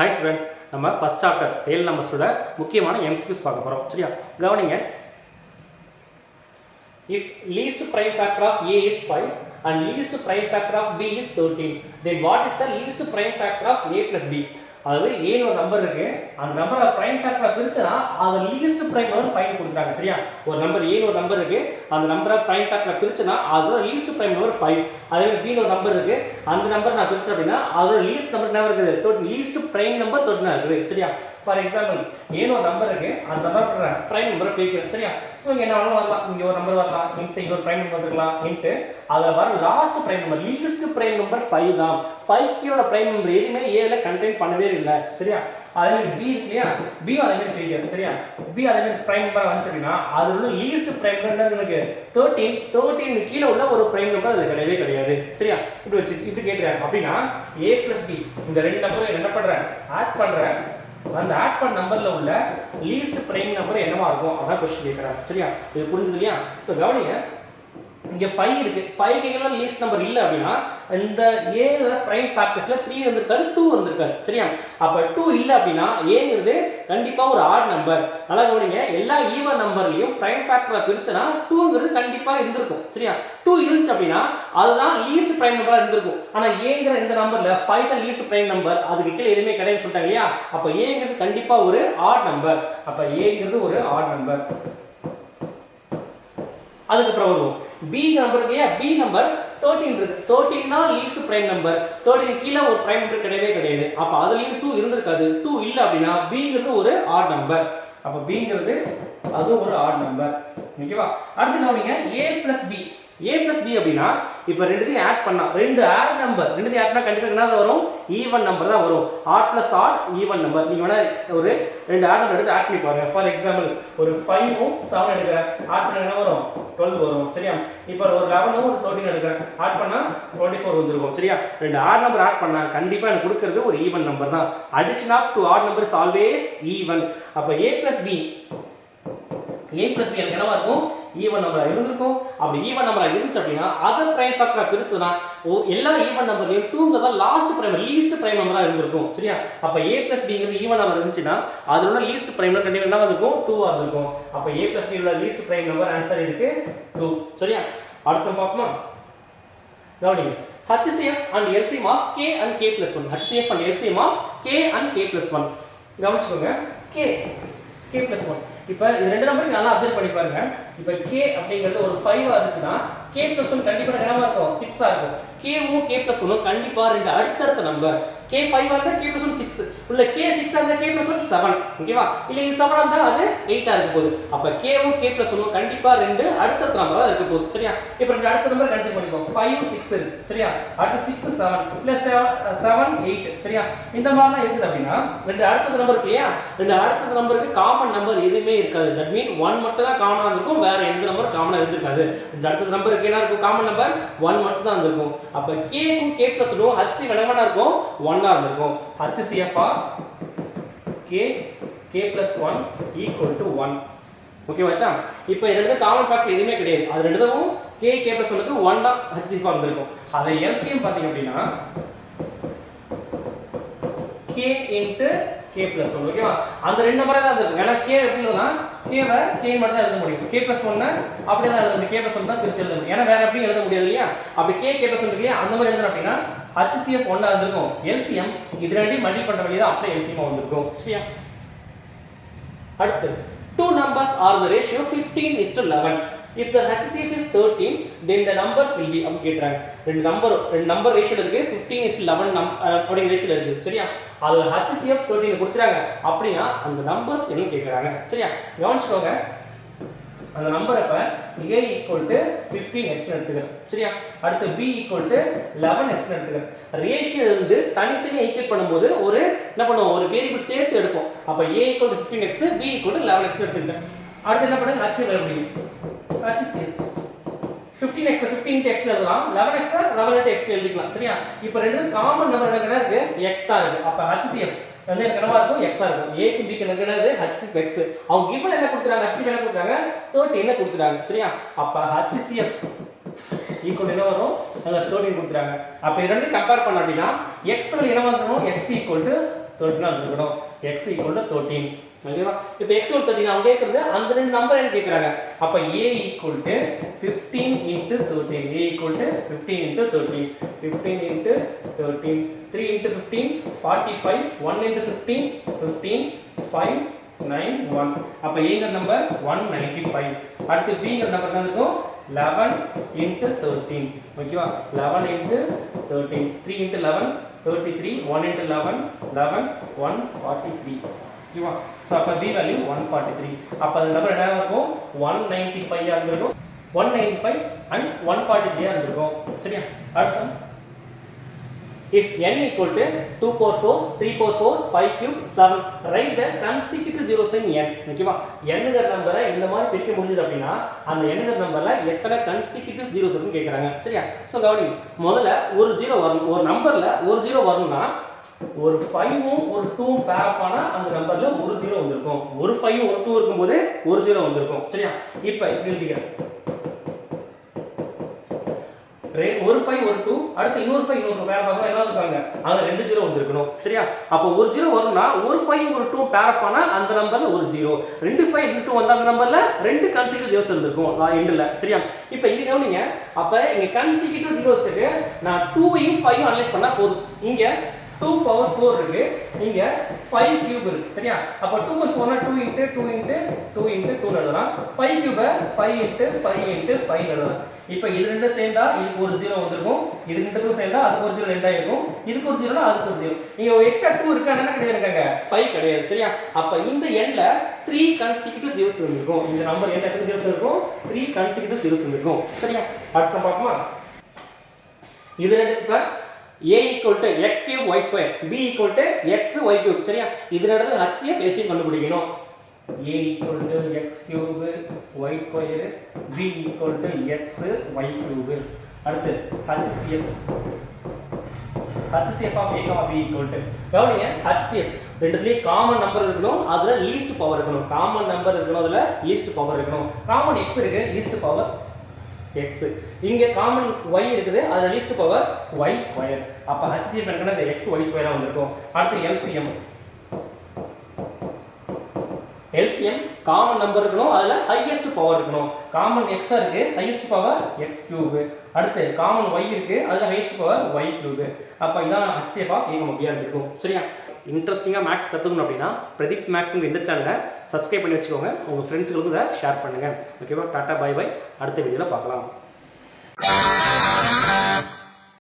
Hi students, நம்ம first chapter real numbers ஓட முக்கியமான MCQs பார்க்க போறோம். சரியா? கவனிங்க. If least prime factor of A is 5 and least prime factor of B is 13, then what is the least prime factor of A plus B? அதாவது A ன்னு ஒரு number இருக்கு. அந்த நம்பரை prime factor பிரிச்சனா அது least prime நம்பர் 5 கொடுத்துட்டாங்க. சரியா? ஒரு நம்பர் A ன்னு ஒரு நம்பர் இருக்கு. அந்த நம்பரை prime factor பிரிச்சனா அதோட least prime நம்பர் 5. அதே மாதிரி B ன்னு ஒரு நம்பர் இருக்கு. அந்த நம்பர் நான் பிரிச்சேன் அப்படினா அதோட least நம்பர் என்ன இருக்குது? least prime நம்பர் 13 இருக்குது. சரியா? For example, A ன்னு ஒரு நம்பர் இருக்கு. அந்த நம்பர் prime நம்பரை பிரிக்கிறேன். சரியா? சோ இங்க என்ன வேணாலும் வரலாம். இங்க ஒரு நம்பர் வரலாம். இங்க ஒரு prime நம்பர் இருக்கலாம். அதுல வர last prime number least prime number 5 தான். 5 கீயோட prime நம்பர் எதுமே A ல கண்டெய்ன் பண்ணவே இல்ல. சரியா? அதே மாதிரி B இருக்குயா? B அதே மாதிரி பிரிக்கிறேன். சரியா? B அதே மாதிரி prime நம்பர் வந்துச்சுனா அதோட least prime நம்பர் எனக்கு 13 கீழ உள்ள ஒரு prime நம்பர் அதுல கிடையவே கிடையாது. சரியா? இப்படி கேக்குறாங்க. அப்படினா A plus B இந்த ரெண்டு நம்பரை என்ன பண்றேன்? ஆட் பண்றேன். அந்த ஆட் பண்ண நம்பர்ல உள்ள லீஸ்ட் பிரைம் நம்பர் என்னவா இருக்கும் அதான் क्वेश्चन கேக்குறாங்க. சரியா? இது புரிஞ்சது இல்லையா? சோ கவனிங்க. இங்க 5 இருக்கு. 5 க்கு லீஸ்ட் நம்பர் இல்ல அப்படினா இந்த A ல பிரைம் ஃபேக்டர்ஸ்ல 3 வந்திருக்காது 2 வந்திருக்காது. சரியா? அப்ப 2 இல்ல அப்படினா A ங்கிறது கண்டிப்பா ஒரு ஆட் நம்பர். நல்லா கவனிங்க. எல்லா ஈவன் நம்பர்லயும் பிரைம் ஃபேக்டரை பிரிச்சனா 2 ங்கிறது கண்டிப்பா இருந்திருக்கும். சரியா? 2 இருந்துச்சு அப்படினா அதுதான் லீஸ்ட் பிரைம் நம்பரா இருந்திருக்கும். ஆனா A ங்கற இந்த நம்பர்ல 5 தான் லீஸ்ட் பிரைம் நம்பர். அதுக்கு கீழ எதுமே கிடையாதுன்னு சொல்லிட்டாங்க இல்லையா? அப்ப A ங்கிறது கண்டிப்பா ஒரு ஆட் நம்பர். அப்ப A ங்கிறது ஒரு ஆட் நம்பர். அதுக்கு அப்புறம் வருவோம். B நம்பர் இல்லையா? B நம்பர் 13 இருக்கு. 13 தான் லீஸ்ட் பிரைம் நம்பர். 13 கீழ ஒரு பிரைம் நம்பர் கிடையவே கிடையாது. அப்ப அதுலயும் 2 இருந்திருக்காது. 2 இல்ல அப்படினா B ங்கிறது ஒரு ஆட் நம்பர். அப்ப B ங்கிறது அது ஒரு ஆட் நம்பர். ஓகேவா? அடுத்து கவனிங்க. A plus B. A plus B அப்படினா இப்போ ரெண்டுத்தையும் ஆட் பண்ணா ரெண்டு ஆட் நம்பர் ரெண்டுத்தையும் ஆட் பண்ணா கண்டிப்பா என்ன வரும்? ஈவன் நம்பர் தான் வரும். Odd plus odd even number. நீங்க வேணா ஒரு ரெண்டு ஆட் நம்பர் எடுத்து ஆட் பண்ணி பாருங்க. ஃபார் எக்ஸாம்பிள் ஒரு 5 உம் 7 எடுக்கறேன். ஆட் பண்ணா என்ன வரும்? 12 வரும். சரியா? இப்போ ஒரு 11 உம் ஒரு 13 எடுக்கறேன். ஆட் பண்ணா 24 வந்துரும். சரியா? ரெண்டு ஆட் நம்பர் ஆட் பண்ணா கண்டிப்பா எனக்கு கொடுக்கிறது ஒரு ஈவன் நம்பர் தான். Addition of two odd numbers is always even. அப்ப A plus B எனக்கு என்னவா இருக்கும்? ஈவன் நம்பரா இருந்திருக்கும். அப்படி ஈவன் நம்பரா இருந்துச்சு அப்படினா அதர் பிரைம் ஃபேக்டரா பிரிச்சனா எல்லா ஈவன் நம்பர்லயும் 2 ங்கறத லாஸ்ட் பிரைம் லீஸ்ட் பிரைம் நம்பரா இருந்திருக்கும். சரியா? அப்ப A plus B ங்கிறது ஈவன் நம்பர் இருந்துச்சுனா அதோட லீஸ்ட் பிரைம் நம்பர் கண்டிப்பா என்ன இருக்கும்? 2 ஆ இருக்கும். அப்ப A plus B உள்ள லீஸ்ட் பிரைம் நம்பர் ஆன்சர் இதுக்கு 2. சரியா? அடுத்து சம் பார்ப்போமா? கவனிங்க. HCF and LCM of K and K plus 1. HCF and LCM of K and K plus 1. கவனிச்சுக்கோங்க. K plus 1. இப்போ இந்த ரெண்டு நம்பருக்கு நல்லா அப்சர்வ் பண்ணி பாருங்க. இப்போ K அப்படிங்கிறது ஒரு 5 ஆ இருந்துச்சுனா K plus 1 கண்டிப்பா என்னவா இருக்கும்? 6 ஆ இருக்கும். K உம் K plus 1 கண்டிப்பா ரெண்டு அடுத்தடுத்த நம்பர். K 5 ஆ இருந்தா K plus 1 6. உள்ள K 6 ஆ இருந்தா K plus 1 7. ஓகேவா? இல்ல இது 7 ஆ இருந்தா அது 8 ஆ இருக்க போகுது. அப்ப K உம் K plus 1 கண்டிப்பா ரெண்டு அடுத்தடுத்த நம்பரா இருக்க போகுது. சரியா? இப்போ ரெண்டு அடுத்த நம்பர் கன்சிடர் பண்ணிப்போம். 5 6 இருக்கு. சரியா? அடுத்து 6 7 plus 7 8. சரியா? இந்த மாதிரிலாம் இருக்குது அப்படினா ரெண்டு அடுத்த நம்பர் இருக்கு இல்லையா? ரெண்டு அடுத்த நம்பருக்கு காமன் நம்பர் எதுவுமே இருக்காது. தட் மீன் 1 மட்டும் தான் காமனா இருக்கும். வேற எந்த நம்பர் காமனா இருக்காது. ரெண்டு அடுத்த நம்பருக்கு என்ன இருக்கும்? காமன் நம்பர் 1 மட்டும் தான் இருக்கும். அப்ப K க்கும் K plus 1 HCF என்னவா இருக்கும்? 1 ஆ இருக்கும். HCF of K plus 1 equal to 1. ஓகேவாச்சா? இப்போ ரெண்டு காமன் ஃபேக்டர் எதுவுமே கிடையாது. அது ரெண்டுவும் K plus 1 க்கு 1 தான் HCF ஆ இருந்திருக்கும். அதை LCM பாத்தீங்க அப்படினா K into K plus 1. ஓகேவா? அந்த ரெண்டு நம்பரே தான் இருக்கு. ஏனா K எப்படினா K வை K மட்டும் தான் எழுத முடியும். K plus 1 அப்படியே தான் எழுத முடியும். K plus 1 தான் பிரிச்சு எழுத முடியும். ஏனா வேற எப்படி எழுத முடியாது இல்லையா? அப்படி K plus 1 இல்லையா? அந்த மாதிரி எழுதணும் அப்படினா HCF 1 ஆ இருந்திருக்கும். LCM இது ரெண்டையும் மல்டிப்ளை பண்ண வேண்டியது அப்படியே LCM ஆ வந்திருக்கும். சரியா? அடுத்து two numbers are the ratio 15:11. If the HCF is 13, then the numbers will be அப்படி கேக்குறாங்க. ரெண்டு நம்பர் ரேஷியோல இருக்கு 15:11 அப்படிங்கிற ரேஷியோல இருக்கு. சரியா? அதுல HCF 13 கொடுத்துறாங்க. அப்படினா அந்த நம்பர்ஸ் என்ன கேக்குறாங்க? சரியா? கவனிச்சுக்கோங்க. அந்த நம்பர் அப்ப A equal to 15x ன்னு எடுத்துக்கிறேன். சரியா? அடுத்து B equal to 11x ன்னு எடுத்துக்கிறேன். ரேஷியோ இருந்து தனித்தனியா ஈக்குவேட் பண்ணும்போது ஒரு என்ன பண்ணுவோம்? ஒரு வேரியபிள் சேர்த்து எடுப்போம். அப்ப A equal to 15x, B equal to 11x ன்னு எடுத்துக்கிறேன். அடுத்து என்ன பண்ணுங்க? HCF கண்டுபிடிங்க. HCF 15x 15x எழுதலாம். 11x 11x எழுதிக்கலாம். சரியா? இப்போ ரெண்டு காமன் நம்பர் என்ன இருக்கு? x தான் இருக்கு. அப்ப HCF வந்து என்னவா இருக்கும்? x ஆ இருக்கும். A க்கு B க்கு என்னது? HCF x. அவங்க given என்ன கொடுத்தாங்க? HCF என்ன கொடுத்தாங்க? 13 என்ன கொடுத்தாங்க? சரியா? அப்ப HCF ஈக்குவல் என்ன வரும்? அங்க 13 கொடுத்தாங்க. அப்ப இது ரெண்டையும் கம்பேர் பண்ண அப்படினா x ல என்ன வந்துரும்? x = 13 வந்துருக்கணும். x equal to 13. ஓகேவா? இப்போ x equal to 13 அவங்க கேக்குறது அந்த ரெண்டு நம்பர் என்ன கேக்குறாங்க. அப்ப a equal to 15 into 13. a equal to 15 into 13. 15 into 13. 3 into 15 45. 1 into 15 15 5 9 1. அப்ப a ங்கற நம்பர் 195. அடுத்து b ங்கற நம்பர் என்ன இருக்கும் 11 into 13. ஓகேவா? 11 into 13. 3 into 11 33. 1 into 11 11 143. ஓகேவா? சோ அப்ப b வேல்யூ 143. அப்ப அந்த நம்பர் என்ன இருக்கும் 195 ஆ இருக்கும். 195 and 143 ஆ இருக்கும். சரியா? அடுத்து if n equal to 2 power 4, 3 power 4, 5 cube, 7, write the consecutive zeros in n. ஓகேவா? n ங்கற நம்பரை இந்த மாதிரி பிரிக்க முடிஞ்சது அப்படினா அந்த n ங்கற நம்பர்ல எத்தனை consecutive zeros இருக்குன்னு கேக்குறாங்க. சரியா? சோ கவனிங்க. முதல்ல ஒரு 0 வரணும். ஒரு நம்பர்ல ஒரு 0 வரணும்னா ஒரு 5 உம் ஒரு 2 உம் பேர் அப் ஆனா அந்த நம்பர்ல ஒரு 0 வந்திருக்கும். ஒரு 5 ஒரு 2 இருக்கும்போது ஒரு 0 வந்திருக்கும். சரியா? இப்போ இப்படி எழுதிக்கிறேன். ஒரு 5 ஒரு 2 அடுத்து இன்னொரு 5 இன்னொரு பேர் பார்க்க என்ன இருக்காங்க அங்க ரெண்டு 0 வந்திருக்கணும். சரியா? அப்ப ஒரு 0 வரும்னா ஒரு 5 ஒரு 2 பேர் அப் ஆனா அந்த நம்பர்ல ஒரு 0. ரெண்டு 5 ரெண்டு 2 வந்த அந்த நம்பர்ல ரெண்டு கன்சிக்யூட்டிவ் ஜீரோஸ் இருந்திருக்கும் எண்ட்ல. சரியா? இப்போ இங்க கவனிங்க. அப்ப இங்க கன்சிக்யூட்டிவ் ஜீரோஸ்க்கு நான் 2 ஐயும் 5 ஐயும் அனலைஸ் பண்ணா போதும். இங்க 2 power 4 இருக்கு. இங்க 5 cube இருக்கு. சரியா? அப்ப 2 power 4 னா 2 into 2 into 2 into 2 எழுதலாம். 5 cube 5 into 5 into 5 எழுதலாம். இப்போ இது ரெண்டு சேர்ந்தா இதுக்கு ஒரு 0 வந்திருக்கும். இது ரெண்டுக்கும் சேர்ந்தா அதுக்கு ஒரு 0 ரெண்டா இருக்கும். இதுக்கு ஒரு 0 னா அதுக்கு ஒரு 0. இங்க எக்ஸ்ட்ரா 2 இருக்கு என்ன கிடையாதுங்க 5 கிடையாது. சரியா? அப்ப இந்த எண்ட்ல 3 consecutive zeros இருக்கும். இந்த நம்பர் எண்ட்ல எத்தனை zeros இருக்கும் 3 consecutive zeros இருக்கும். சரியா? அடுத்து பாப்போமா? இது ரெண்டு இப்ப a equal to x cube y square, b equal to x y cube. சரியா? இது ரெண்டு HCF LCM கண்டுபிடிக்கணும். a equal to x cube y square, b equal to x y cube. அடுத்து HCF of a b equal to கவனிங்க HCF ரெண்டுலயும் common number இருக்கணும். அதுல least power இருக்கணும். Common number இருக்கணும். அதுல லீஸ்ட் பவர் இருக்கணும். காமன் x இருக்கு லீஸ்ட் பவர் x. இங்க காமன் y இருக்குது. அதுல லீஸ்ட் பவர் y ஸ்கொயர். அப்ப HCF என்னன்னா இந்த x y ஸ்கொயரா வந்திருக்கும். அடுத்து LCM காமன் நம்பர் இருக்கணும். அதுல ஹையஸ்ட் பவர் இருக்கணும். காமன் x இருக்கு ஹையஸ்ட் பவர் x கியூப். அடுத்து காமன் y இருக்கு அதுல ஹையஸ்ட் பவர் y கியூப். அப்ப இதான் HCF ஆஃப் a b இருக்கும். சரியா? இன்ட்ரெஸ்டிங்கா மேத்ஸ் கத்துக்கணும் அப்படினா பிரதீப் மேத்ஸ்ங்க இந்த சேனலை சப்ஸ்கிரைப் பண்ணி வச்சுக்கோங்க. உங்க ஃப்ரெண்ட்ஸ்களுக்கு இத ஷேர் பண்ணுங்க. ஓகேவா? Tata bye bye. அடுத்த வீடியோல பார்க்கலாம்.